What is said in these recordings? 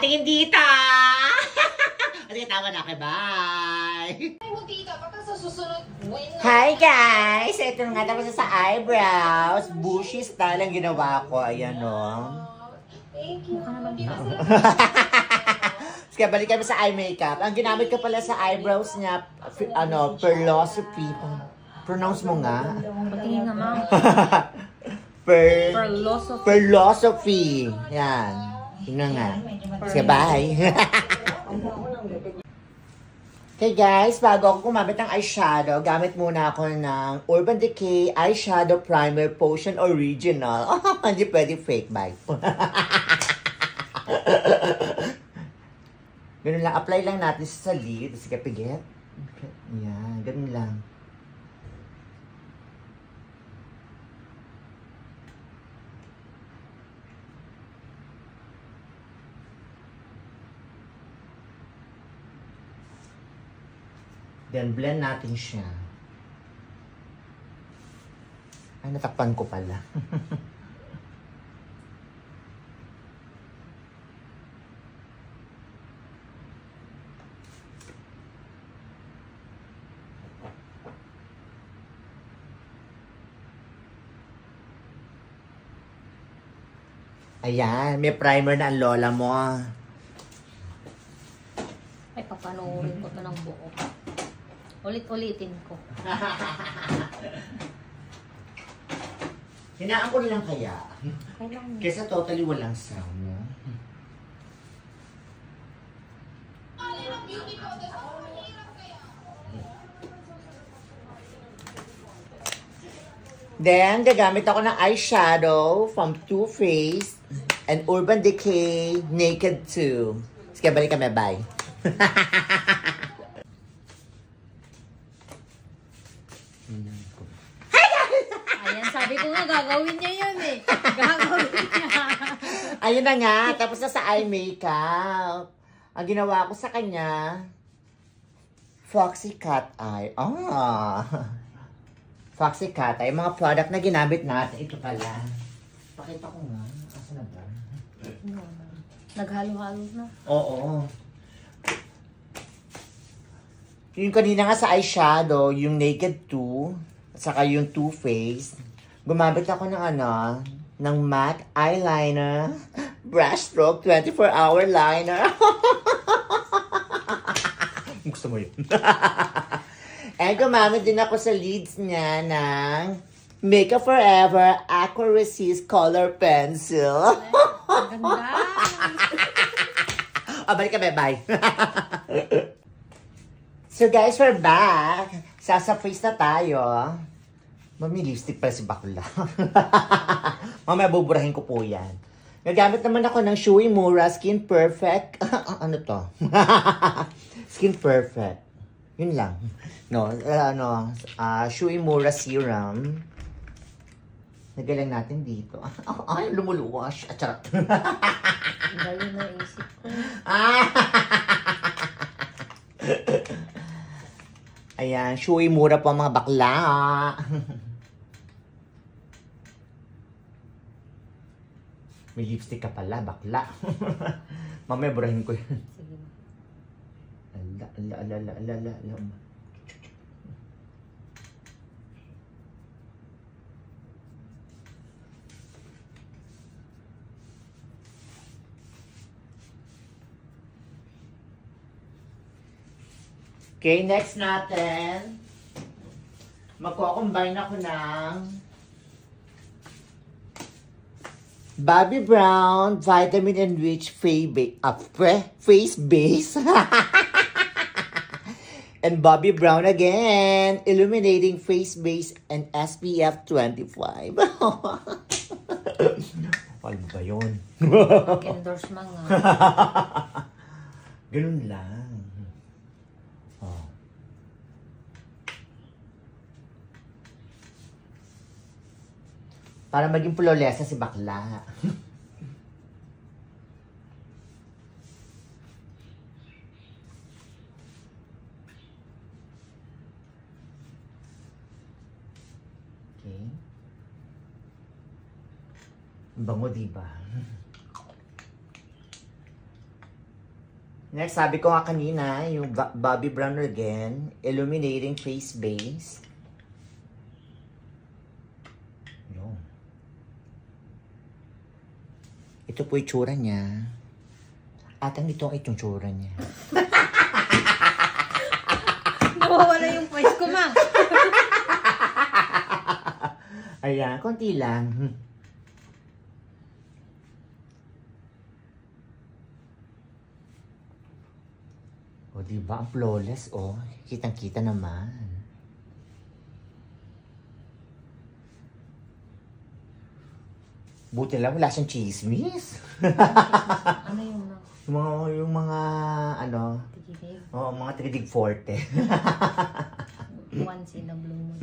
Patingin dito! Sige, tama na. Okay, bye! Hi guys! Ito nga tapos sa eyebrows. Bushy style ang ginawa ko. Ayan o. Thank you. Sige, balik kami sa eye makeup. Ang ginamit ko pala sa eyebrows niya, Philosophy. Pronounce mo nga. Patingin nga, ma'am. Philosophy. Yan. Yun nga. Sige, bye. Okay guys, bago ako gumamit ng eyeshadow, gamit muna ako ng Urban Decay Eyeshadow Primer Potion Original. Hindi pwede fake, bye. Ganun lang, apply lang natin sa lid. Sige, pigit. Yan, ganun lang. Then, blend natin siya. Ay, natakpan ko pala. Ayan, may primer na ang lola mo. Ay, papanoorin ko ito ng buo. Ulit-ulitin ko. Hinaan ko lang kaya. Kailangan. Kesa totally walang sound, no? Then, gagamit ako ng eyeshadow from Too Faced and Urban Decay Naked 2. Sige, balik kami. Bye. Ayan, sabi ko nga, gagawin niya yun eh. Gagawin niya. Ayun na nga, tapos na sa eye makeup. Ang ginawa ko sa kanya, Foxy Cat Eye. Foxy Cat Eye. Mga product na ginamit natin. Ito pala. Pakita ko nga. Asa na ba? Naghalo-halo na. Oo. Yung kanina nga sa eyeshadow, yung Naked 2, at saka yung Too Faced, gumamit ako ng ng matte eyeliner, brush stroke, 24-hour liner. Gusto mo yun? And gumamit din ako sa lids niya ng Makeup Forever Aqua Resist Color Pencil. Ganda. Balik kami, bye. So guys, we're back. Sasa-face na tayo. Mami, lipstick pala si Bakla. Mamaya buburahin ko po yan. Nagamit naman ako ng Shui Mura Skin Perfect. Ano to? Skin Perfect. Yun lang. No, Shui Mura Serum. Nagalang natin dito. Ay, lumuluwas. Charot. Dali na isip ko. Ayan, Shui Mura po mga bakla. May lipstick ka pala, bakla. Mamaya burahin ko yun. Sige. Ala. Okay, next natin. Magko-combine ako ng Bobbi Brown Vitamin Enriched Face Base. And Bobbi Brown again, Illuminating Face Base and SPF 25. Ano ba yun? Endorse mga. Ganun lang. Para maging pulolesa si bakla. Okay. Ang bango, diba? Next, sabi ko nga kanina, yung Bobbi Brown again, Illuminating Face Base. Yun. Ito po yung tsura niya. At ang ito ay itong tsura niya. Nawawala yung voice ko, ma. Ayan, konti lang. O, diba? Ang flawless, oh. Kitang-kita naman. Buti lang, wala siyang chismis. Ano yung mga yung mga, ano, tigilig? oh, mga tridig forte. Once in a blue moon.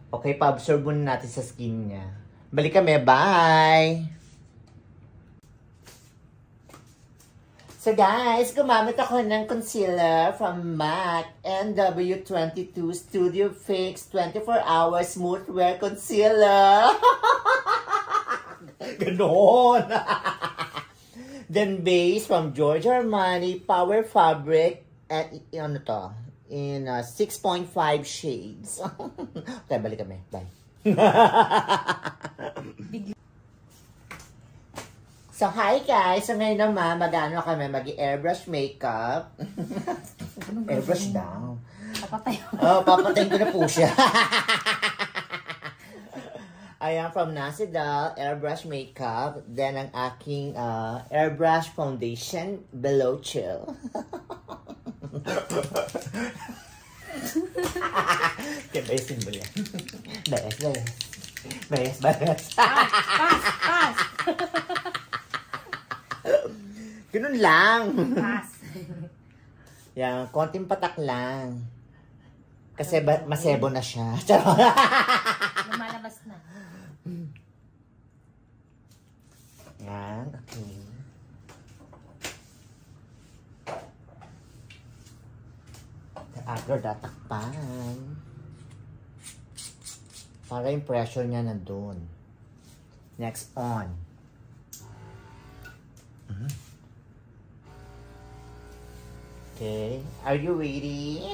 Okay, pa-absorb muna natin sa skin niya. Balik kami, bye! So guys, gumamit ako ng concealer from MAC NW22 Studio Fix 24 Hour Smooth Wear Concealer. Ganon. Then base from Giorgio Armani Power Fabric at ano to? In 6.5 shades. Okay, balik kami. Bye. So, hi guys! So, ngayon naman, mag-ano kami, mag-airbrush makeup. Airbrush daw. Papatay. Oh, papatayin ko na po siya. Ayan, from Nasidal, airbrush makeup. Then, ang aking airbrush foundation, Below Chill. Kaya ba yung symbol yan? Bayas. Pass! Ganun lang. Pass. Yan, konting patak lang. Kasi masebo na siya. Lumalabas na. Yan, okay. After tatakpan. Para yung pressure niya nandun. Next on. Okay, are you ready?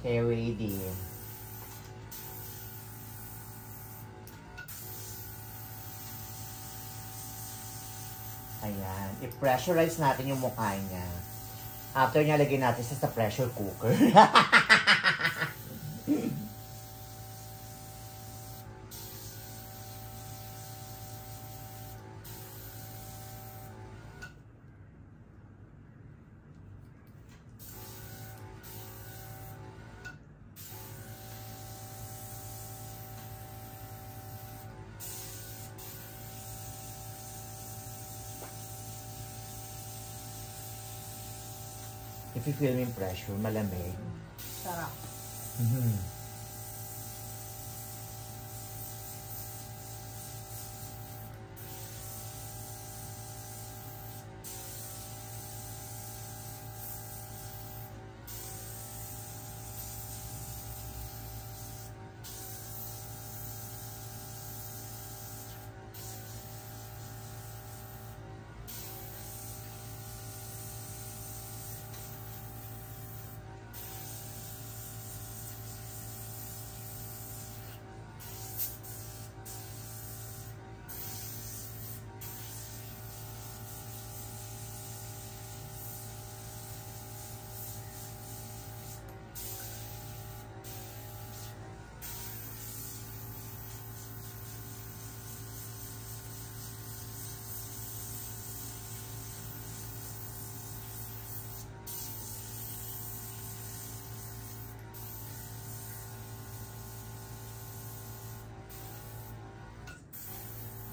Okay, ready. Ayan, i-pressurize natin yung mukha niya. After niya, lagyan natin sa pressure cooker. If you feel yung pressure, malamig. Sarap.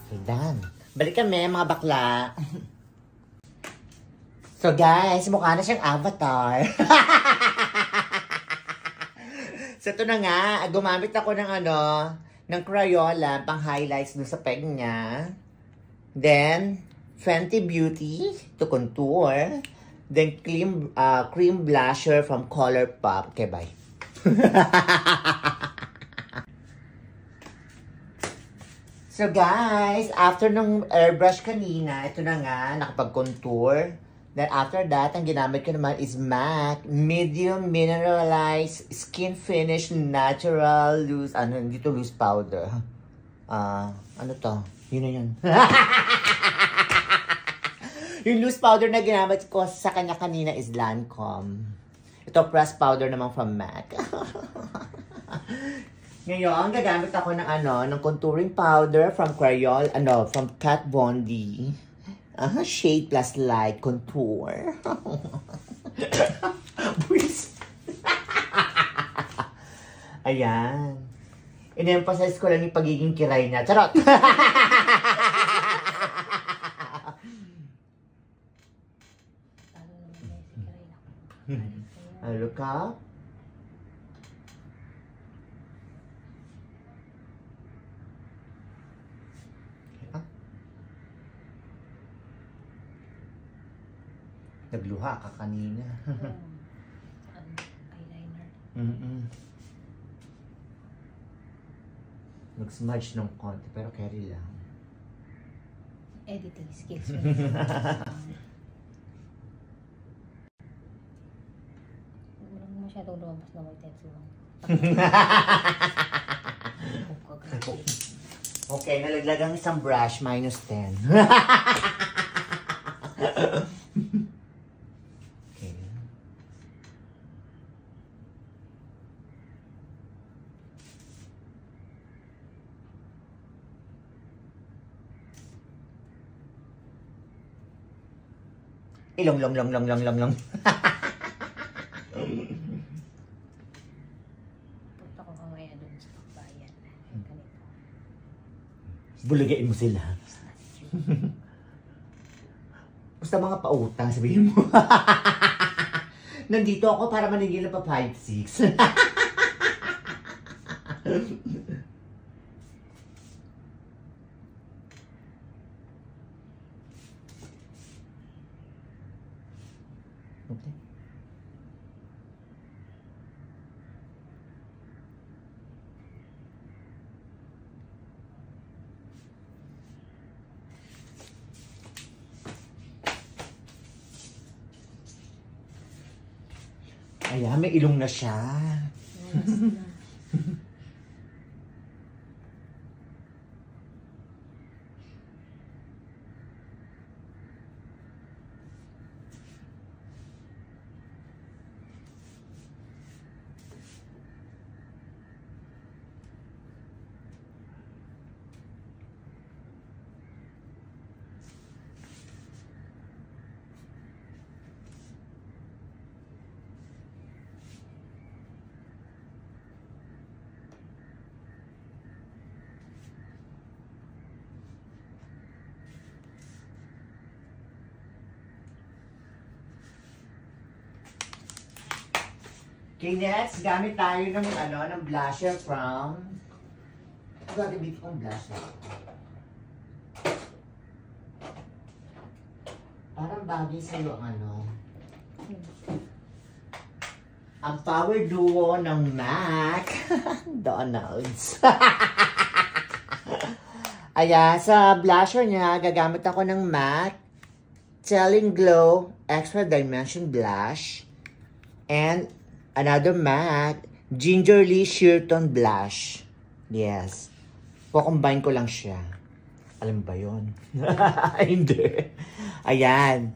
Okay, done. Balik kami, mga bakla. So guys, mukha na siyang avatar. So ito na nga, gumamit ako ng ng Crayola pang highlights dun sa peg niya. Then, Fenty Beauty to contour. Then, cream blusher from Colourpop. Okay, bye. So guys, after nung airbrush kanina, ito na nga, nakapag-contour. Then after that, ang ginamit ko naman is MAC Medium Mineralized Skin Finish Natural Loose, dito loose powder. Ano to? Yun na yun. Yung loose powder na ginamit ko sa kanya kanina is Lancome. Ito pressed powder naman from MAC. Ngayon, gagamit ako ng contouring powder from from Kat Von D. Shade Plus Light Contour. Ayan. In-emphasize ko lang yung pagiging kiray niya. Charot! Look up. Nagluha ka kanina. Eyeliner. Nag-smudge ng konti, pero carry lang. Editing skills. Walang masyadong lumabas na may tetsuhan. Okay, nalaglagang isang brush, minus 10. Ilong. Punta ko mamaya dun sa pagbayan. Ganito. Bulagain mo sila. Basta mga pautang, sabihin mo. Nandito ako para manigil na pa 5-6. Okay. Ayan, may ilong na siya. Okay, next, gamit tayo ng blusher from... Gagawin kong blusher. Parang bagay sa'yo ang power duo ng MAC. Donald's. Ayan, sa blusher niya, gagamit ako ng MAC Telling Glow Extra Dimension Blush and another MAC Gingerly Sheer Tone Blush. Yes. Po-combine ko lang siya. Alam ba yun? Hindi. Ayan.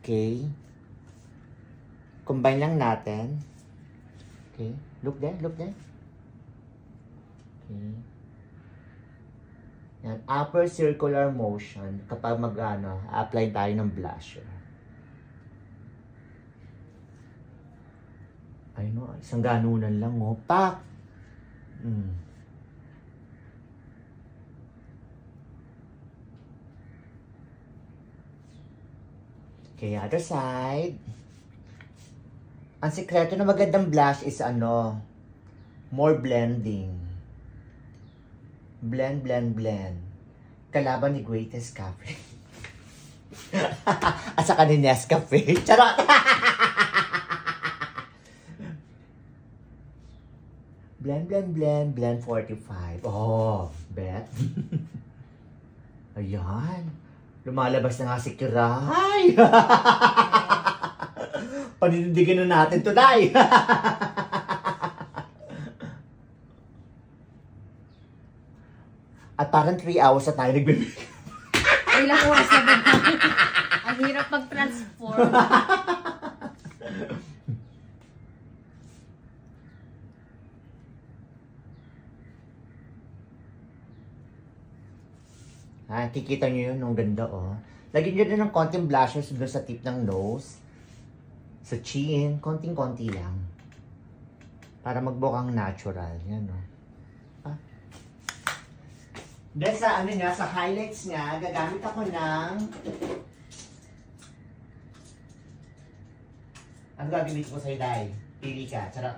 Okay. Combine lang natin. Okay. Look there. Okay. Yan. Upper circular motion kapag apply tayo ng blusher. Ay no, isang ganunan lang Pak! Okay, other side. Ang sikreto na magandang blush is more blending. Blend. Kalaban ni Greatest Cafe. At saka ni Nescafe. Charot! Blend, blend, blend. Blend 45. Oh, bet. Ayan. Lumalabas na nga si Kiray. Panindigan na natin to, Day. At parang 3 hours na tayo nagbibigay. Ilang oras na ba? Ang hirap mag-transform. Kikita nyo yun, ang ganda, oh. Lagyan nyo din ng konting blushes doon sa tip ng nose. Sa chin, konting-konti lang. Para magbukang natural. Yan, oh. Then sa ano niya, sa highlights niya, gagamit ako ng... Ano gagawin ko sa'yo, Day? Pili ka. Charot.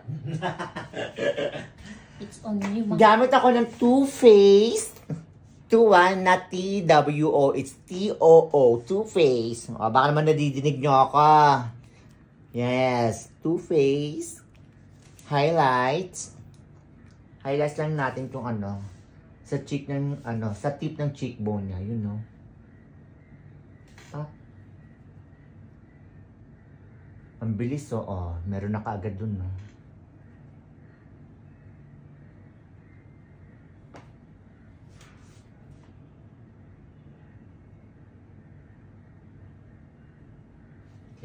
It's on you. Gamit ako ng Too Faced. 2-1, not T-W-O. It's T-O-O. Too Faced. O, baka naman nadidinig nyo ako. Yes. Too Faced. Highlights. Highlights lang natin itong ano. Sa cheek ng, ano, sa tip ng cheekbone niya. Yun, no? Ang bilis, oh. Oh, meron na kaagad dun, no?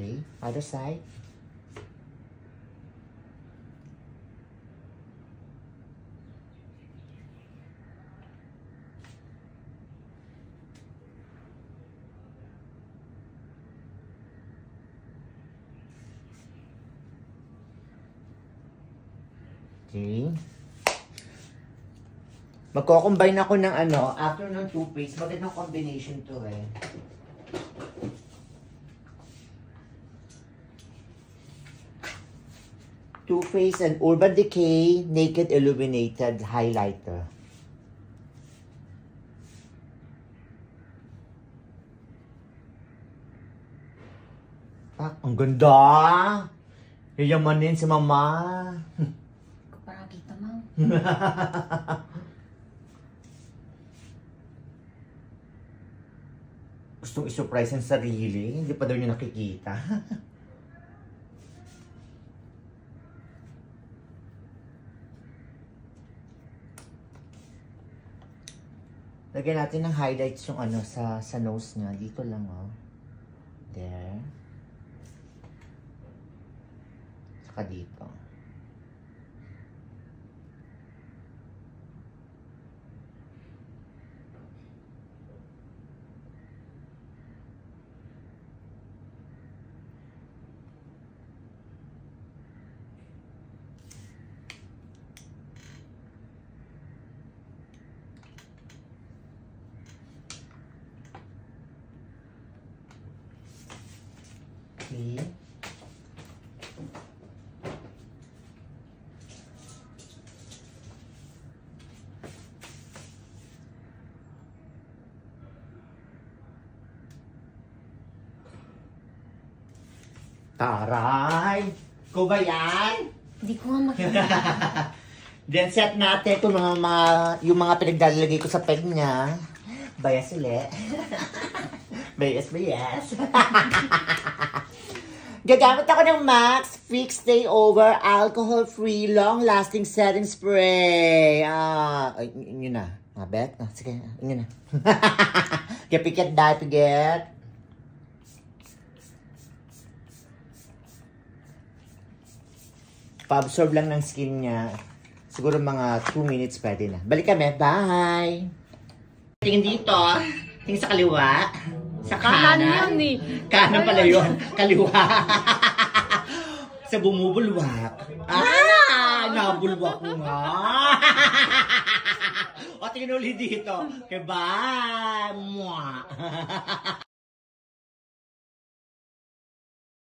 Okay, other side. Okay. Magko-combine ako ng ano, after ng toothpaste, magandang combination to eh. Too Faced and Urban Decay Naked Illuminated Highlighter. Ang ganda! Yayamanin si Mama. Parang kita mo. Gustong isurprise ang sarili. Hindi pa daw niya nakikita. Lagyan natin ng highlights yung ano sa nose niya. Dito lang, oh. There. Saka dito. Okay. Taray! Ko ba yan? Hindi ko nga makita. Then set natin ito yung mga pinagdalagay ko sa peg niya. Bayas ulit. Bayas. Gagamit ako ng Max Fix Stay Over Alcohol-Free Long-Lasting Setting Spray. Yun na. Bet? Sige, yun na. Piget, piget. Pa-absorb lang ng skin niya. Siguro mga 2 minutes pwede na. Balik kami. Bye! Tingin dito. Tingin sa kaliwa. Sa kanan. Yan eh. Kanan pala yun. Kaliwa. Sa bumubulwak. Nabulwak ko nga. O, tingin ulit dito. Okay, bye! Mwah!